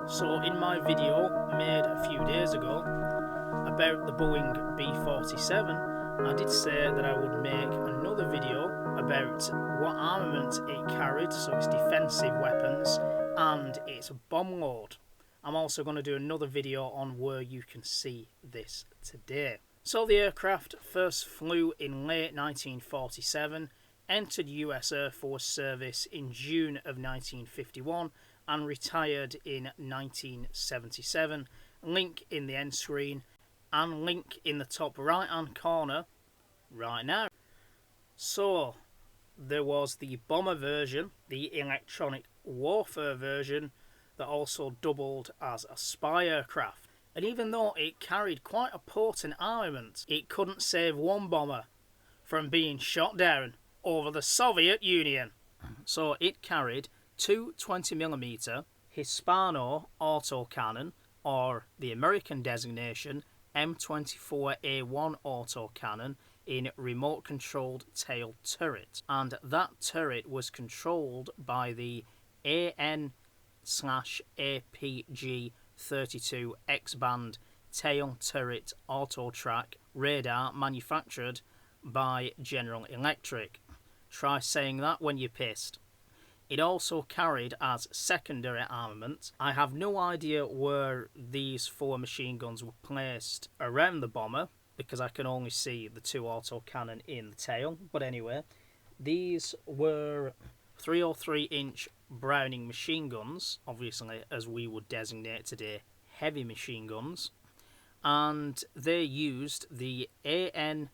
So in my video made a few days ago about the Boeing B-47, I did say that I would make another video about what armament it carried, so its defensive weapons and its bomb load. I'm also going to do another video on where you can see this today. So the aircraft first flew in late 1947, entered US Air Force service in June of 1951 and retired in 1977. Link in the end screen and link in the top right hand corner right now. So there was the bomber version, the electronic warfare version that also doubled as a spy aircraft. And even though it carried quite a potent armament, it couldn't save one bomber from being shot down over the Soviet Union. So it carried two 20mm Hispano autocannon, or the American designation M24A1 autocannon, in remote-controlled tail turret. And that turret was controlled by the AN/APG 32 X-band tail turret auto track radar manufactured by General Electric. Try saying that when you're pissed. It also carried as secondary armament. I have no idea where these four machine guns were placed around the bomber, because I can only see the two autocannon in the tail. But anyway, these were 303-inch Browning machine guns, obviously as we would designate today heavy machine guns, and they used the AN/APG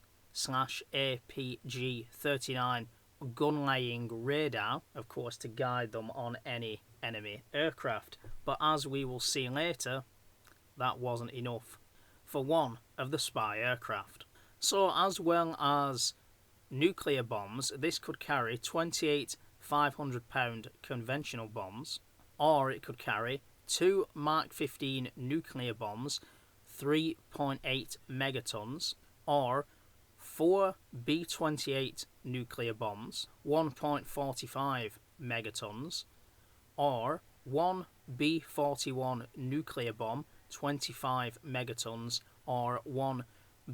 39 gun laying radar, of course, to guide them on any enemy aircraft. But as we will see later, that wasn't enough for one of the spy aircraft. So as well as nuclear bombs, this could carry 28 500-pound conventional bombs, or it could carry two Mark 15 nuclear bombs, 3.8 megatons, or four B-28 nuclear bombs, 1.45 megatons, or one B-41 nuclear bomb, 25 megatons, or one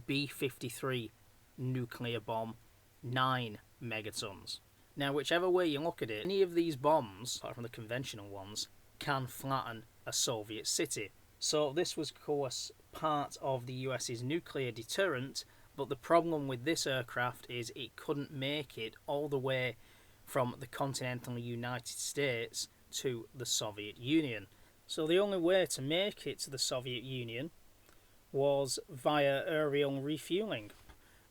B-53 nuclear bomb, 9 megatons. Now, whichever way you look at it, any of these bombs, apart from the conventional ones, can flatten a Soviet city. So this was, of course, part of the US's nuclear deterrent, but the problem with this aircraft is it couldn't make it all the way from the continental United States to the Soviet Union. So the only way to make it to the Soviet Union was via aerial refueling.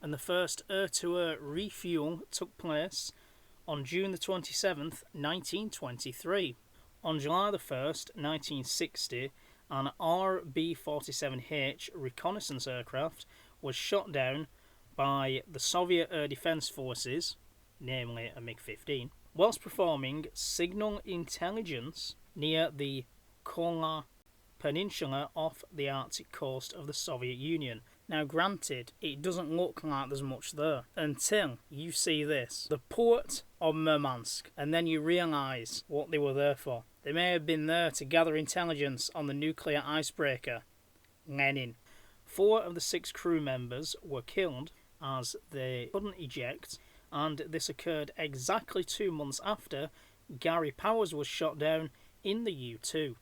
And the first air-to-air refuel took place on June the 27th, 1923. On July the 1st, 1960, an RB-47H reconnaissance aircraft was shot down by the Soviet Air Defense Forces, namely a MiG-15, whilst performing signal intelligence near the Kola Peninsula off the Arctic coast of the Soviet Union. Now granted, it doesn't look like there's much there until you see this, the port of Murmansk, and then you realise what they were there for. They may have been there to gather intelligence on the nuclear icebreaker, Lenin. 4 of the 6 crew members were killed as they couldn't eject, and this occurred exactly 2 months after Gary Powers was shot down in the U-2.